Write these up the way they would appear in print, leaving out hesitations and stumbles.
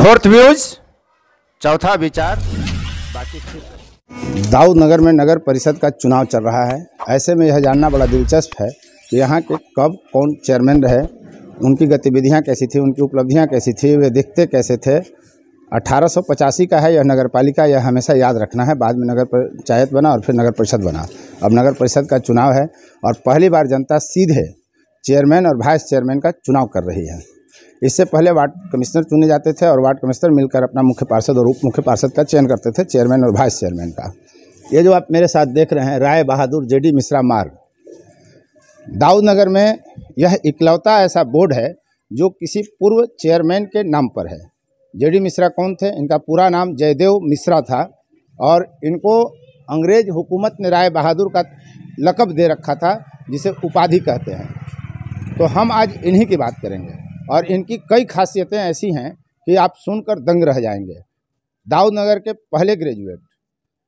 Fourth views, चौथा विचार, बाकी। दाऊद नगर में नगर परिषद का चुनाव चल रहा है। ऐसे में यह जानना बड़ा दिलचस्प है कि यहाँ के कब कौन चेयरमैन रहे, उनकी गतिविधियाँ कैसी थी, उनकी उपलब्धियाँ कैसी थी, वे दिखते कैसे थे। 1885 का है यह नगर पालिका, यह हमेशा याद रखना है। बाद में नगर पंचायत बना और फिर नगर परिषद बना। अब नगर परिषद का चुनाव है और पहली बार जनता सीधे चेयरमैन और वाइस चेयरमैन का चुनाव कर रही है। इससे पहले वार्ड कमिश्नर चुने जाते थे और वार्ड कमिश्नर मिलकर अपना मुख्य पार्षद और उप मुख्य पार्षद का चयन करते थे, चेयरमैन और वाइस चेयरमैन का। ये जो आप मेरे साथ देख रहे हैं, राय बहादुर जेडी मिश्रा मार्ग, दाऊद नगर में यह इकलौता ऐसा बोर्ड है जो किसी पूर्व चेयरमैन के नाम पर है। जेडी मिश्रा कौन थे? इनका पूरा नाम जयदेव मिश्रा था और इनको अंग्रेज हुकूमत ने राय बहादुर का लक़ब दे रखा था, जिसे उपाधि कहते हैं। तो हम आज इन्हीं की बात करेंगे और इनकी कई खासियतें ऐसी हैं कि आप सुनकर दंग रह जाएंगे। दाऊद नगर के पहले ग्रेजुएट,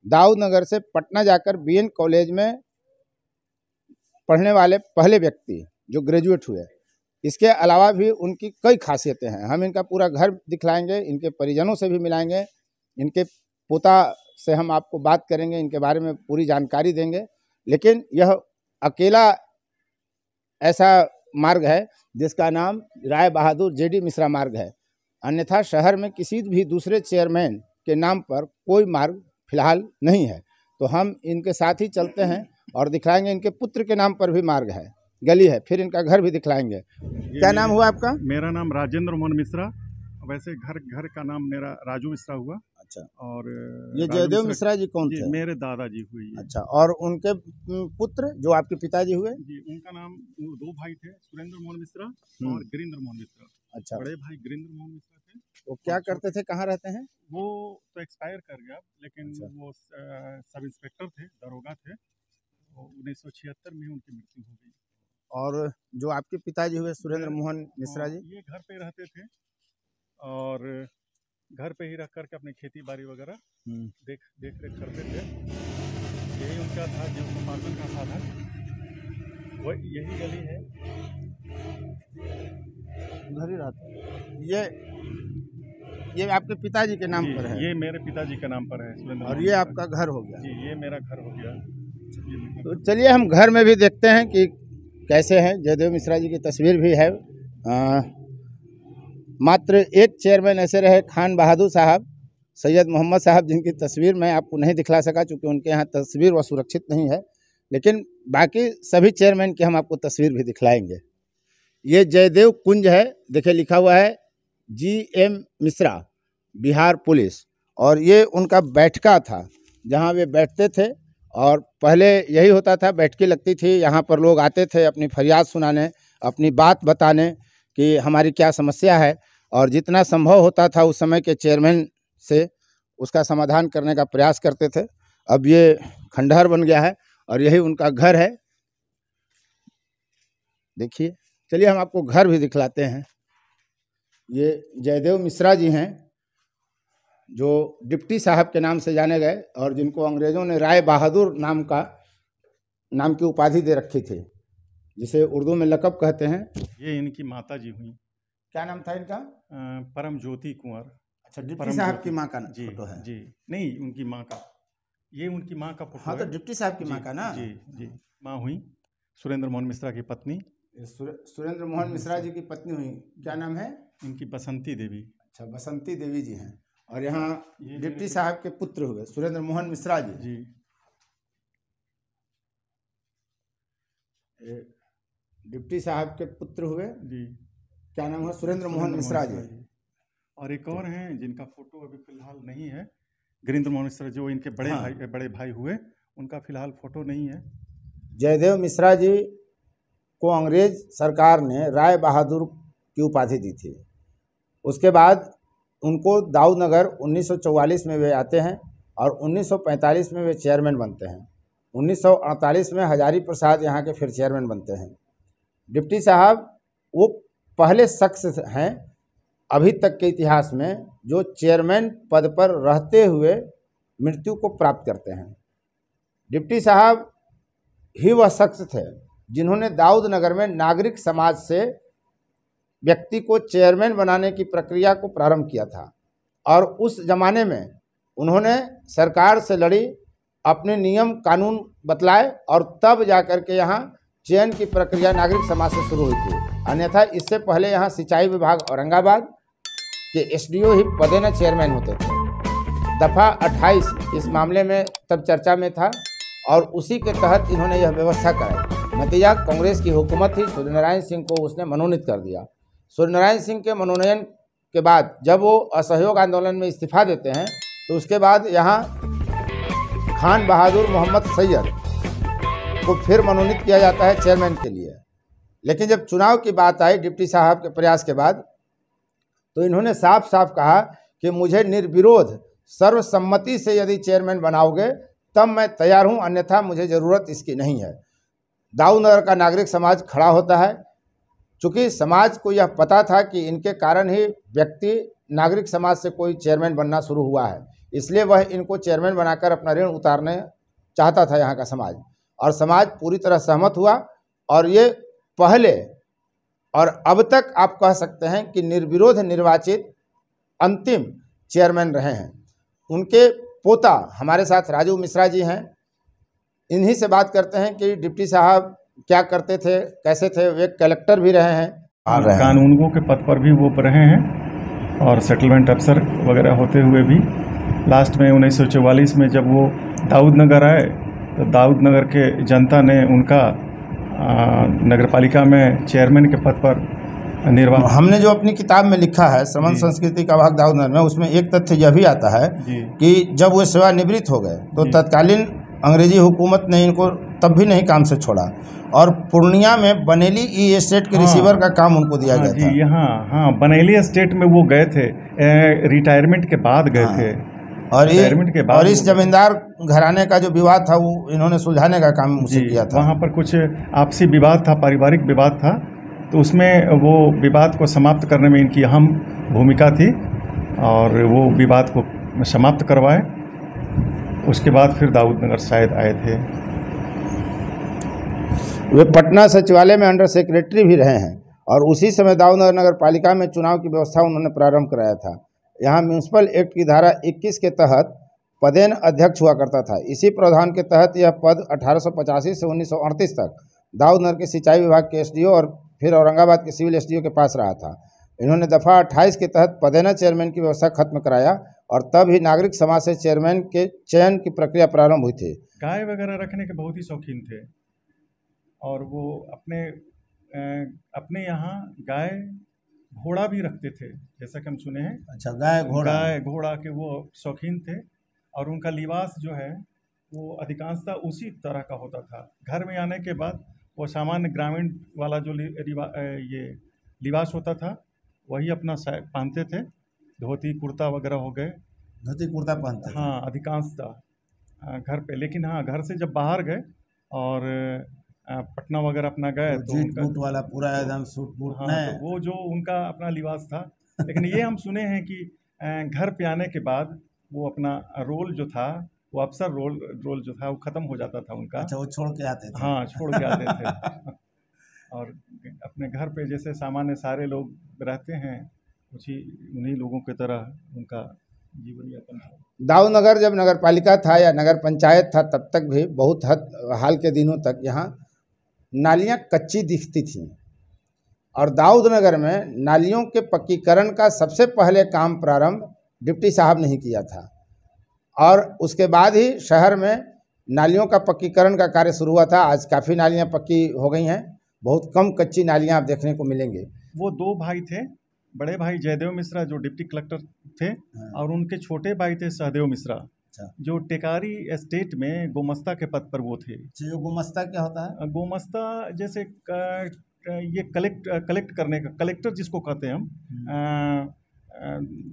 दाऊद नगर से पटना जाकर बीएन कॉलेज में पढ़ने वाले पहले व्यक्ति जो ग्रेजुएट हुए। इसके अलावा भी उनकी कई खासियतें हैं। हम इनका पूरा घर दिखलाएंगे, इनके परिजनों से भी मिलाएंगे, इनके पोता से हम आपको बात करेंगे, इनके बारे में पूरी जानकारी देंगे। लेकिन यह अकेला ऐसा मार्ग है जिसका नाम राय बहादुर जेडी मिश्रा मार्ग है। अन्यथा शहर में किसी भी दूसरे चेयरमैन के नाम पर कोई मार्ग फिलहाल नहीं है। तो हम इनके साथ ही चलते हैं और दिखलाएंगे। इनके पुत्र के नाम पर भी मार्ग है, गली है, फिर इनका घर भी दिखलाएंगे। क्या नाम हुआ आपका? मेरा नाम राजेंद्र मोहन मिश्रा। वैसे घर का नाम मेरा राजू मिश्रा हुआ। अच्छा। और ये जयदेव मिश्रा जी कौन थे? मेरे दादाजी हुए। अच्छा। और उनके पुत्र जो आपके पिताजी हुए? जी, उनका नाम, दो भाई थे, सुरेंद्र मोहन मिश्रा और गिरिंद्र मोहन मिश्रा। अच्छा। बड़े भाई गिरिंद्र मोहन मिश्रा थे। वो क्या करते थे, कहाँ रहते हैं? वो तो एक्सपायर कर गया, लेकिन वो सब इंस्पेक्टर थे, दरोगा थे। 1976 में उनकी मृत्यु हो गई। और जो आपके पिताजी हुए सुरेंद्र मोहन मिश्रा जी, ये घर पे रहते थे और घर पे ही रह करके अपनी खेती बाड़ी वगैरह देख रेख करते थे। यही उनका था जीवनोपार्जन का साधन। वो यही गली है, उधर ही रहते। ये आपके पिताजी के नाम पर है? ये मेरे पिताजी के नाम पर है, सुरेंद्र। और ये आपका घर हो गया? जी, ये मेरा घर हो गया। तो चलिए हम घर में भी देखते हैं कि कैसे हैं। जयदेव मिश्रा जी की तस्वीर भी है। मात्र एक चेयरमैन ऐसे रहे, खान बहादुर साहब, सैयद मोहम्मद साहब, जिनकी तस्वीर मैं आपको नहीं दिखला सका क्योंकि उनके यहाँ तस्वीर वह सुरक्षित नहीं है। लेकिन बाकी सभी चेयरमैन की हम आपको तस्वीर भी दिखलाएंगे। ये जयदेव कुंज है, देखिए लिखा हुआ है GM मिश्रा, बिहार पुलिस। और ये उनका बैठका था जहाँ वे बैठते थे। और पहले यही होता था, बैठकी लगती थी, यहाँ पर लोग आते थे अपनी फरियाद सुनाने, अपनी बात बताने कि हमारी क्या समस्या है। और जितना संभव होता था उस समय के चेयरमैन से उसका समाधान करने का प्रयास करते थे। अब ये खंडहर बन गया है और यही उनका घर है। देखिए, चलिए हम आपको घर भी दिखलाते हैं। ये जयदेव मिश्रा जी हैं जो डिप्टी साहब के नाम से जाने गए और जिनको अंग्रेज़ों ने राय बहादुर नाम की उपाधि दे रखी थी, जिसे उर्दू में लक़ब कहते हैं। ये इनकी माता जी हुई। क्या नाम था इनका? परम ज्योति कुंवर। अच्छा, डिप्टी साहब की माँ का फोटो है? जी, नहीं, उनकी माँ का, ये उनकी माँ का फोटो। हाँ, तो डिप्टी साहब की माँ का ना? जी, माँ हुई सुरेंद्र मोहन मिश्रा की पत्नी। सुरेंद्र मोहन मिश्रा जी की पत्नी हुई, क्या नाम है इनकी? बसंती देवी। अच्छा, बसंती देवी जी हैं। और यहाँ डिप्टी साहब के पुत्र हुए सुरेंद्र मोहन मिश्रा जी। डिप्टी साहब के पुत्र हुए जी, क्या नाम है? सुरेंद्र मोहन मिश्रा जी। और एक और हैं जिनका फोटो अभी फिलहाल नहीं है, गिरिंद्र मोहन मिश्रा, जो इनके बड़े भाई हुए, उनका फिलहाल फोटो नहीं है। जयदेव मिश्रा जी को अंग्रेज सरकार ने राय बहादुर की उपाधि दी थी। उसके बाद उनको दाऊद नगर 1944 में वे आते हैं और 1945 में वे चेयरमैन बनते हैं। 1948 में हजारी प्रसाद यहाँ के फिर चेयरमैन बनते हैं। डिप्टी साहब वो पहले शख्स हैं अभी तक के इतिहास में जो चेयरमैन पद पर रहते हुए मृत्यु को प्राप्त करते हैं। डिप्टी साहब ही वह शख्स थे जिन्होंने दाऊद नगर में नागरिक समाज से व्यक्ति को चेयरमैन बनाने की प्रक्रिया को प्रारंभ किया था। और उस ज़माने में उन्होंने सरकार से लड़ी, अपने नियम कानून बतलाए और तब जा कर के यहाँ चयन की प्रक्रिया नागरिक समाज से शुरू हुई थी। अन्यथा इससे पहले यहाँ सिंचाई विभाग औरंगाबाद के एसडीओ ही पदे न चेयरमैन होते थे। दफ़ा 28 इस मामले में तब चर्चा में था और उसी के तहत इन्होंने यह व्यवस्था कराई। नतीजा कांग्रेस की हुकूमत थी, सूर्यनारायण सिंह को उसने मनोनीत कर दिया। सूर्यनारायण सिंह के मनोनयन के बाद जब वो असहयोग आंदोलन में इस्तीफा देते हैं तो उसके बाद यहाँ खान बहादुर मोहम्मद सैयद को फिर मनोनीत किया जाता है चेयरमैन के लिए। लेकिन जब चुनाव की बात आई डिप्टी साहब के प्रयास के बाद, तो इन्होंने साफ साफ कहा कि मुझे निर्विरोध सर्वसम्मति से यदि चेयरमैन बनाओगे तब मैं तैयार हूं, अन्यथा मुझे ज़रूरत इसकी नहीं है। दाऊदनगर का नागरिक समाज खड़ा होता है। चूँकि समाज को यह पता था कि इनके कारण ही व्यक्ति नागरिक समाज से कोई चेयरमैन बनना शुरू हुआ है, इसलिए वह इनको चेयरमैन बनाकर अपना ऋण उतारने चाहता था यहाँ का समाज, और समाज पूरी तरह सहमत हुआ। और ये पहले और अब तक आप कह सकते हैं कि निर्विरोध निर्वाचित अंतिम चेयरमैन रहे हैं। उनके पोता हमारे साथ राजू मिश्रा जी हैं, इन्हीं से बात करते हैं कि डिप्टी साहब क्या करते थे, कैसे थे। वे कलेक्टर भी रहे हैं, कानूनगो के पद पर भी वो रहे हैं और सेटलमेंट अफसर वगैरह होते हुए भी लास्ट में 1944 में जब वो दाऊदनगर आए तो दाऊदनगर के जनता ने उनका नगरपालिका में चेयरमैन के पद पर निर्वाचित। हमने जो अपनी किताब में लिखा है श्रमण संस्कृति का भाग दाऊदनगर में, उसमें एक तथ्य यह भी आता है कि जब वो सेवानिवृत्त हो गए तो तत्कालीन अंग्रेजी हुकूमत ने इनको तब भी नहीं काम से छोड़ा और पूर्णिया में बनेली ई एस्टेट के रिसीवर का काम उनको दिया गया था। यहाँ बनेली एस्टेट में वो गए थे, रिटायरमेंट के बाद गए थे। और इस जमींदार घराने का जो विवाद था वो इन्होंने सुलझाने का काम उनसे किया था। वहाँ पर कुछ आपसी विवाद था, पारिवारिक विवाद था, तो उसमें वो विवाद को समाप्त करने में इनकी अहम भूमिका थी और वो विवाद को समाप्त करवाए। उसके बाद फिर दाऊदनगर शायद आए थे। वे पटना सचिवालय में अंडर सेक्रेटरी भी रहे हैं और उसी समय दाऊदनगर नगर पालिका में चुनाव की व्यवस्था उन्होंने प्रारंभ कराया था। यहाँ म्यूनिसिपल एक्ट की धारा 21 के तहत पदेन अध्यक्ष हुआ करता था। इसी प्रावधान के तहत यह पद 1885 से 1938 तक दाऊदनगर के सिंचाई विभाग के एसडीओ और फिर औरंगाबाद के सिविल एसडीओ के पास रहा था। इन्होंने दफ़ा 28 के तहत पदेना चेयरमैन की व्यवस्था खत्म कराया और तब ही नागरिक समाज से चेयरमैन के चयन की प्रक्रिया प्रारंभ हुई थी। गाय वगैरह रखने के बहुत ही शौकीन थे और वो अपने यहाँ गाय घोड़ा भी रखते थे, जैसा कि हम सुने हैं। अच्छा, गाय घोड़ा के वो शौकीन थे और उनका लिबास जो है वो अधिकांशतः उसी तरह का होता था। घर में आने के बाद वो सामान्य ग्रामीण वाला जो ये लिबास होता था वही अपना पहनते थे। धोती कुर्ता वगैरह हो गए, धोती कुर्ता पहनते थे। हाँ, अधिकांशतः घर पे। लेकिन हाँ, घर से जब बाहर गए और पटना वगैरह अपना गए तो बूट वाला पूरा एकदम सूट बूट। हाँ, तो वो जो उनका अपना लिबास था। लेकिन ये हम सुने हैं कि घर पे आने के बाद वो अपना रोल जो था, वो अफसर रोल जो था वो ख़त्म हो जाता था उनका। अच्छा, वो छोड़ के आते थे। हाँ, छोड़ के आते थे और अपने घर पे जैसे सामान्य सारे लोग रहते हैं उन्हीं लोगों की तरह उनका जीवन यापन था। दाऊदनगर जब नगर पालिका था या नगर पंचायत था तब तक भी बहुत हाल के दिनों तक यहाँ नालियाँ कच्ची दिखती थीं और दाऊदनगर में नालियों के पक्कीकरण का सबसे पहले काम प्रारंभ डिप्टी साहब ने ही किया था और उसके बाद ही शहर में नालियों का पक्कीकरण का कार्य शुरू हुआ था। आज काफ़ी नालियाँ पक्की हो गई हैं, बहुत कम कच्ची नालियाँ आप देखने को मिलेंगे। वो दो भाई थे, बड़े भाई जयदेव मिश्रा जो डिप्टी कलेक्टर थे और उनके छोटे भाई थे सहदेव मिश्रा जो टेकारी एस्टेट में गोमस्ता के पद पर वो थे। जो गोमस्ता क्या होता है? गोमस्ता जैसे ये कलेक्ट करने का, कलेक्टर जिसको कहते हैं हम,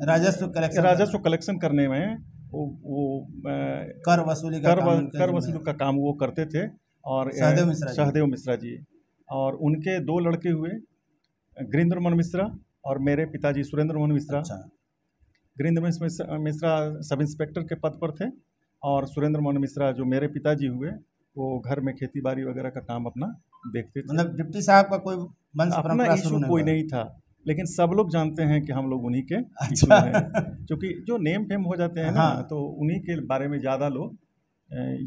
राजस्व कलेक्शन करने में वो कर वसूली का काम वो करते थे। और सहदेव मिश्रा जी और उनके दो लड़के हुए गिरिंद्र मोहन मिश्रा और मेरे पिताजी सुरेंद्र मोहन मिश्रा। अच्छा। गिरिंद्र मिश्रा सब इंस्पेक्टर के पद पर थे और सुरेंद्र मोहन मिश्रा जो मेरे पिताजी हुए वो घर में खेती बाड़ी वगैरह का काम अपना देखते थे। मतलब डिप्टी साहब का कोई वंश अपना इशू कोई नहीं था। लेकिन सब लोग जानते हैं कि हम लोग उन्हीं के इशू हैं, क्योंकि जो नेम फेम हो जाते हैं ना, तो उन्हीं के बारे में ज़्यादा लोग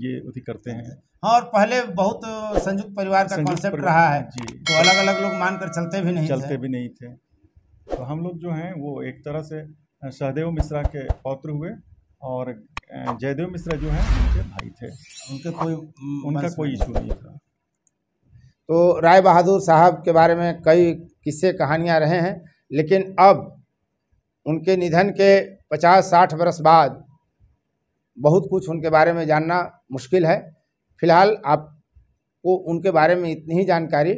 ये उठी करते हैं। हाँ, और पहले बहुत संयुक्त परिवार का कॉन्सेप्ट रहा है जी, तो अलग अलग लोग मानकर चलते भी नहीं थे। तो हम लोग जो हैं वो एक तरह से सहदेव मिश्रा के पौत्र हुए, और जयदेव मिश्रा जो हैं उनके भाई थे, उनका कोई इशू नहीं था। तो राय बहादुर साहब के बारे में कई किस्से कहानियां रहे हैं, लेकिन अब उनके निधन के 50-60 वर्ष बाद बहुत कुछ उनके बारे में जानना मुश्किल है। फिलहाल आपको उनके बारे में इतनी ही जानकारी।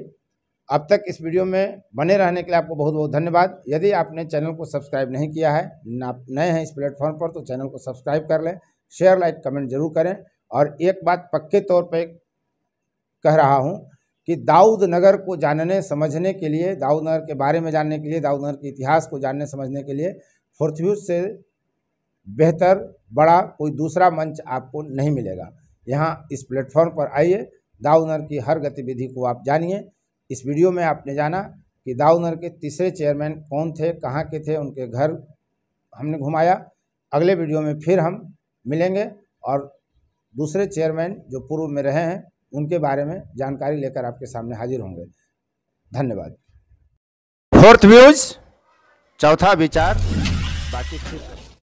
अब तक इस वीडियो में बने रहने के लिए आपको बहुत बहुत धन्यवाद। यदि आपने चैनल को सब्सक्राइब नहीं किया है, आप नए हैं इस प्लेटफॉर्म पर, तो चैनल को सब्सक्राइब कर लें, शेयर लाइक कमेंट जरूर करें। और एक बात पक्के तौर पे कह रहा हूं कि दाऊद नगर को जानने समझने के लिए, दाऊद नगर के बारे में जानने के लिए, दाऊद नगर के इतिहास को जानने समझने के लिए फोर्थ व्यूज से बेहतर बड़ा कोई दूसरा मंच आपको नहीं मिलेगा। यहाँ इस प्लेटफॉर्म पर आइए, दाऊद नगर की हर गतिविधि को आप जानिए। इस वीडियो में आपने जाना कि दाऊद नगर के तीसरे चेयरमैन कौन थे, कहाँ के थे, उनके घर हमने घुमाया। अगले वीडियो में फिर हम मिलेंगे और दूसरे चेयरमैन जो पूर्व में रहे हैं उनके बारे में जानकारी लेकर आपके सामने हाजिर होंगे। धन्यवाद। फोर्थ व्यूज, चौथा विचार, बाकी फिर